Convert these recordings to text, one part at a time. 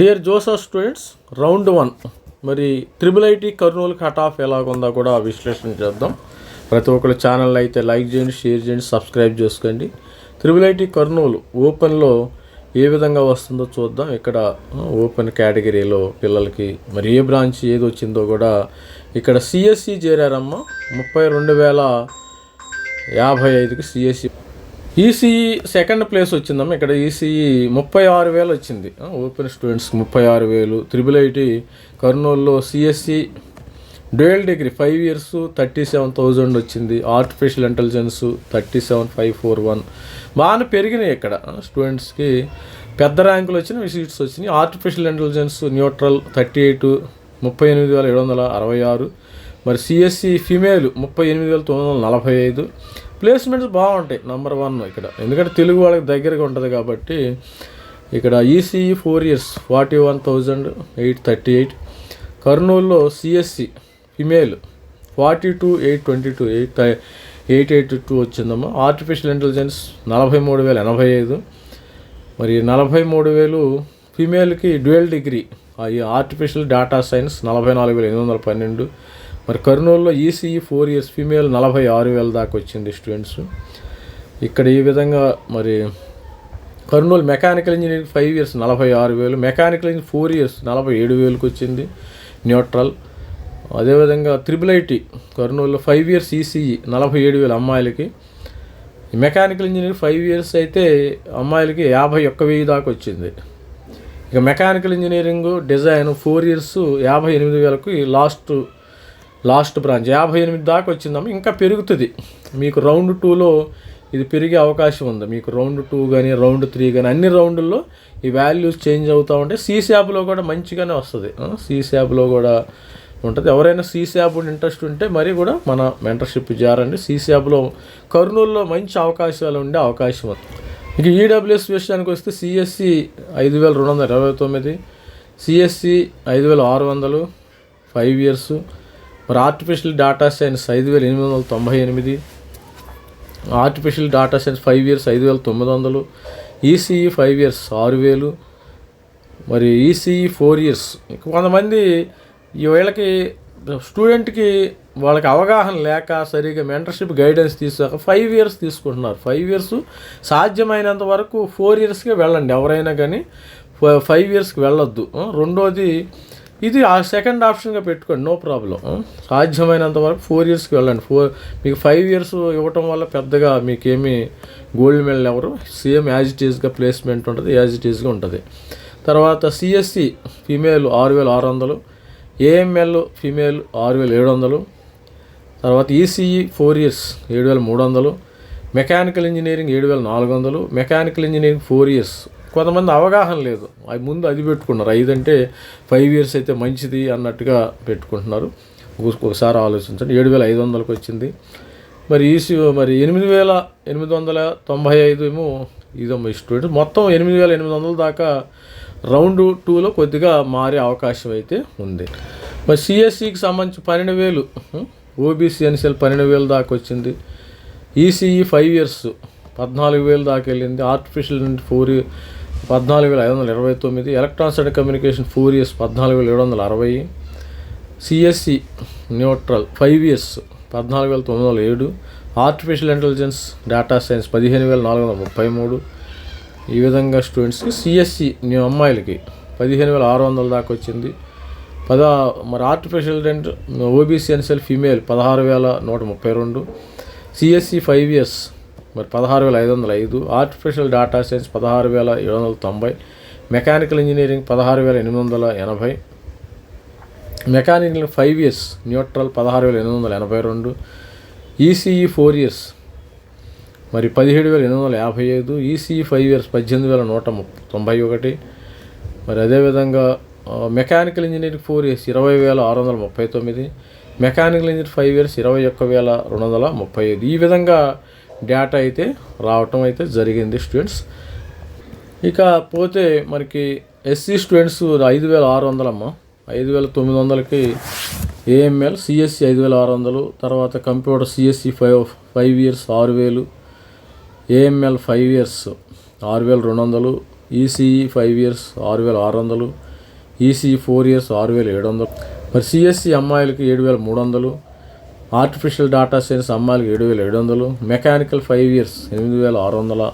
Dear Joseph students, round 1 మరి IIIT Kurnool cut off ఎలాగుందో కూడా విశ్లేషణ చేద్దాం. ప్రతి ఒక్కరు ఛానల్ అయితే లైక్ చేయండి, షేర్ చేయండి, సబ్స్క్రైబ్ చేసుకోండి. IIIT కర్నూలు ఓపెన్లో ఏ విధంగా వస్తుందో చూద్దాం. ఇక్కడ ఓపెన్ కేటగిరీలో పిల్లలకి మరి ఏ బ్రాంచ్ ఏది వచ్చిందో కూడా ఇక్కడ సిఎస్సి చేరారమ్మ. 32,055కి సిఎస్సి. ఈసీఈ సెకండ్ ప్లేస్ వచ్చిందమ్మ. ఇక్కడ ఈసీఈ 36,000 వచ్చింది. ఓపెన్ స్టూడెంట్స్కి 36,000. IIIT కర్నూలులో సిఎస్సి డ్యూయల్ డిగ్రీ 5 years 37,000 వచ్చింది. ఆర్టిఫిషియల్ ఇంటెలిజెన్స్ 37,541 బాగానే పెరిగినాయి. ఇక్కడ స్టూడెంట్స్కి పెద్ద ర్యాంకులు వచ్చినాయి, సీట్స్ వచ్చినాయి. Artificial intelligence neutral 38 38,766. మరి సిఎస్సి ఫిమేల్ 38,945. ప్లేస్మెంట్స్ బాగుంటాయి. నెంబర్ 1 ఇక్కడ, ఎందుకంటే తెలుగు వాళ్ళకి దగ్గరగా ఉంటుంది కాబట్టి. ఇక్కడ ఈసీఈ 4 years 41,838. కర్నూలులో సిఎస్సి ఫిమేల్ 42,822 882 వచ్చిందమ్మా. Artificial intelligence 43,085. మరి 43,000 ఫిమేల్కి dual degree artificial data science 44,812. మరి కర్నూలులో ఈసీఈ 4 years ఫీమేల్ 46,000 దాకా వచ్చింది స్టూడెంట్స్. ఇక్కడ ఈ విధంగా మరి Kurnool mechanical engineering 5 years 46,000. Mechanical engineering 4 years 47,000కి వచ్చింది న్యూట్రల్. అదేవిధంగా IIIT కర్నూలులో 5 years ఈసీఈ 47,000 అమ్మాయిలకి. మెకానికల్ ఇంజనీరింగ్ 5 years అయితే అమ్మాయిలకి 51,000 దాకా వచ్చింది. ఇక మెకానికల్ ఇంజనీరింగ్ డిజైన్ 4 years 58,000కి లాస్ట్ బ్రాంచ్ 58 దాకా వచ్చిందమ్మ. ఇంకా పెరుగుతుంది మీకు. రౌండ్ 2లో ఇది పెరిగే అవకాశం ఉంది. మీకు రౌండ్ 2 కానీ రౌండ్ 3 కానీ అన్ని రౌండ్ల్లో ఈ వాల్యూస్ చేంజ్ అవుతూ ఉంటాయి. సీశాప్లో కూడా మంచిగానే వస్తుంది. సీశాప్లో కూడా ఉంటుంది. ఎవరైనా సీశాప్ ఇంట్రెస్ట్ ఉంటే మరి కూడా మన మెంటర్షిప్ చేరండి. సీశాప్లో కర్నూలులో మంచి అవకాశాలు ఉండే అవకాశం ఉంది. ఇక ఈడబ్ల్యూఎస్ విషయానికి వస్తే సిఎస్సి 5,229, సిఎస్సి 5,600 5 years. మరి artificial data science 5,898. Artificial data science 5 years 5,900. ECE 5 years 6,000. మరి ఈసీఈ 4 years. కొంతమంది వీళ్ళకి స్టూడెంట్కి వాళ్ళకి అవగాహన లేక సరిగా మెంటర్షిప్ గైడెన్స్ తీసాక 5 years తీసుకుంటున్నారు. 5 years సాధ్యమైనంత వరకు 4 yearsకే వెళ్ళండి. ఎవరైనా కానీ 5 yearsకి వెళ్ళొద్దు. రెండోది ఇది ఆ సెకండ్ ఆప్షన్గా పెట్టుకోండి, నో ప్రాబ్లం. సాధ్యమైనంత వరకు 4 yearsకి వెళ్ళండి. మీకు 5 years ఇవ్వటం వల్ల పెద్దగా మీకేమీ గోల్డ్ మెడల్ ఎవరు, సేమ్ యాజ్ ఇట్ ఈజ్గా ప్లేస్మెంట్ ఉంటుంది, యాజ్ ఇట్ ఈజ్గా ఉంటుంది. తర్వాత సిఎస్సి ఫీమేల్ 6,600, ఏఎంఎల్ ఫీమేల్ 6,700. తర్వాత ECE 4 years 7,300. Mechanical engineering 7,400. Mechanical engineering 4 years. కొంతమంది అవగాహన లేదు, అది ముందు అది పెట్టుకున్నారు. 5 అంటే 5 years అయితే మంచిది అన్నట్టుగా పెట్టుకుంటున్నారు. ఒకసారి ఆలోచించండి. 7,500కి వచ్చింది. మరి మరి 8,895 ఏమో ఇదమ్మా స్టూడెంట్. మొత్తం 8,800 దాకా రౌండ్ 2లో కొద్దిగా మారే అవకాశం అయితే ఉంది. మరి సిఎస్సికి సంబంధించి 12,000 ఓబీసీ ఎన్సీఎల్ 12,000 దాకా వచ్చింది. ఈసీఈ 5 years 14,000 దాకా వెళ్ళింది. Artificial 14,529. Electronics and communication 4 years 14,760. CSC neutral 5 years 14,907. Artificial intelligence data science 15,433. ఈ విధంగా స్టూడెంట్స్కి సిఎస్సి అమ్మాయిలకి 15,600 దాకా వచ్చింది. మరి artificial OBC NCL female 16,132. CSC 5 years మరి 16,505. Artificial data science 16,790. Mechanical engineering 16,880. Mechanical 5 years neutral 16,882. ECE 4 years మరి 17,855. ECE 5 years 18,191. మరి అదేవిధంగా mechanical engineering 4 years 20,639. Mechanical engineering 5 years 21,235. ఈ విధంగా డేటా అయితే రావటం అయితే జరిగింది స్టూడెంట్స్. ఇక పోతే మనకి ఎస్సీ స్టూడెంట్స్ 5,600 అమ్మ. 5,900కి ఏఎంఎల్. సిఎస్సి 5,600. తర్వాత computer CSC 5 years 6,000. AML 5 years 6,200. ECE 5 years 6,600. ECE 4 years 6,700. మరి సిఎస్సి అమ్మాయిలకి 7,300. ఆర్టిఫిషియల్ డేటా సైన్స్ అమ్మాయిలకి 7,700. Mechanical 5 years 8,600,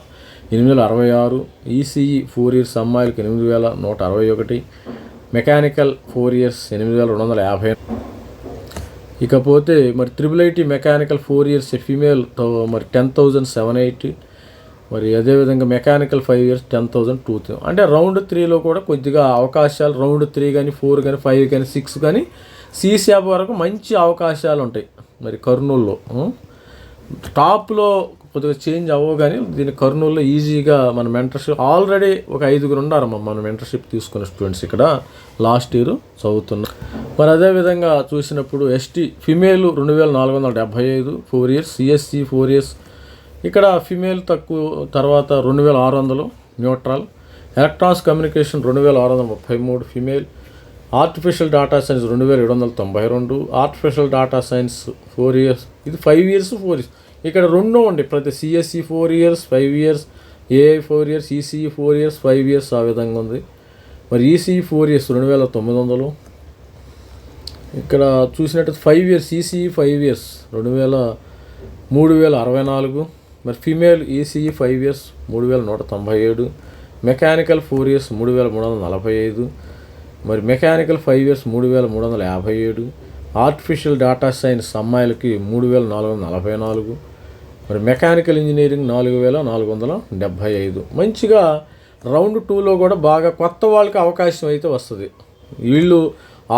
8,066. ఈసీఈ 4 ఇయర్స్ అమ్మాయిలకి 8,161. Mechanical 4 years 8,250. ఇకపోతే మరి IIIT మెకానికల్ 4 ఇయర్స్ ఫీమేల్ మరి 10,780. మరి అదేవిధంగా మెకానికల్ 5 ఇయర్స్ 10,200. అంటే రౌండ్ 3లో కూడా కొద్దిగా అవకాశాలు, రౌండ్ 3 కానీ 4 కానీ 5 కానీ 6 కానీ సీశాప్ వరకు మంచి అవకాశాలు ఉంటాయి. మరి కర్నూలులో టాప్లో కొద్దిగా చేంజ్ అవ్వవు, కానీ దీని కర్నూలులో ఈజీగా మన మెంటర్షిప్ ఆల్రెడీ ఒక 5 ఉన్నారమ్మ మన మెంటర్షిప్ తీసుకున్న స్టూడెంట్స్ ఇక్కడ లాస్ట్ ఇయర్ చదువుతున్నారు. మరి అదేవిధంగా చూసినప్పుడు ST female 2,475 4 years. CSC 4 years ఇక్కడ ఫిమేల్ తక్కువ. తర్వాత 2,600 neutral. Electronics communication 2,633 female. Artificial data science 2,792. ఆర్టిఫిషియల్ డేటా సైన్స్ 4 ఇయర్స్. ఇది 5 ఇయర్స్ 4 ఇయర్స్. ఇక్కడ 2 ఉండి ప్రతి CSC 4 years 5 years, AI 4 years, ECE 4 years 5 years ఆ విధంగా ఉంది. మరి ఈసీఈ 4 ఇయర్స్ 2,900. ఇక్కడ చూసినట్టు 5 ఇయర్స్ ఈసీఈ 5 ఇయర్స్ 3,064. మరి female ECE 5 years 3,197. Mechanical 4 years 3,345. మరి mechanical 5 years 3,357. Artificial data science అమ్మాయిలకి 3,444. మరి మెకానికల్ ఇంజనీరింగ్ 4,475. మంచిగా రౌండ్ 2లో కూడా బాగా కొత్త వాళ్ళకి అవకాశం అయితే వస్తుంది. వీళ్ళు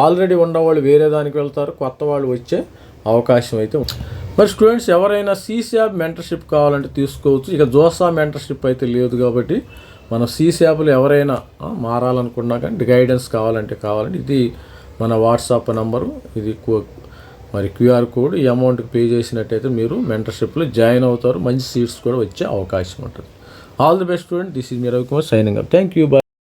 ఆల్రెడీ ఉన్నవాళ్ళు వేరే దానికి వెళ్తారు, కొత్త వాళ్ళు వచ్చే అవకాశం అయితే. మరి స్టూడెంట్స్ ఎవరైనా సీశాప్ మెంటర్షిప్ కావాలంటే తీసుకోవచ్చు. ఇక జోసా మెంటర్షిప్ అయితే లేదు కాబట్టి మన సీశాప్లో ఎవరైనా మారాలనుకున్నా కానీ గైడెన్స్ కావాలంటే ఇది మన వాట్సాప్ నంబరు, ఇది మరి క్యూఆర్ కోడ్. ఈ అమౌంట్కి పే చేసినట్టయితే మీరు మెంటర్షిప్లో జాయిన్ అవుతారు. మంచి సీట్స్ కూడా వచ్చే అవకాశం ఉంటుంది. All the best student. This is me Ravikumar signing up. Thank you.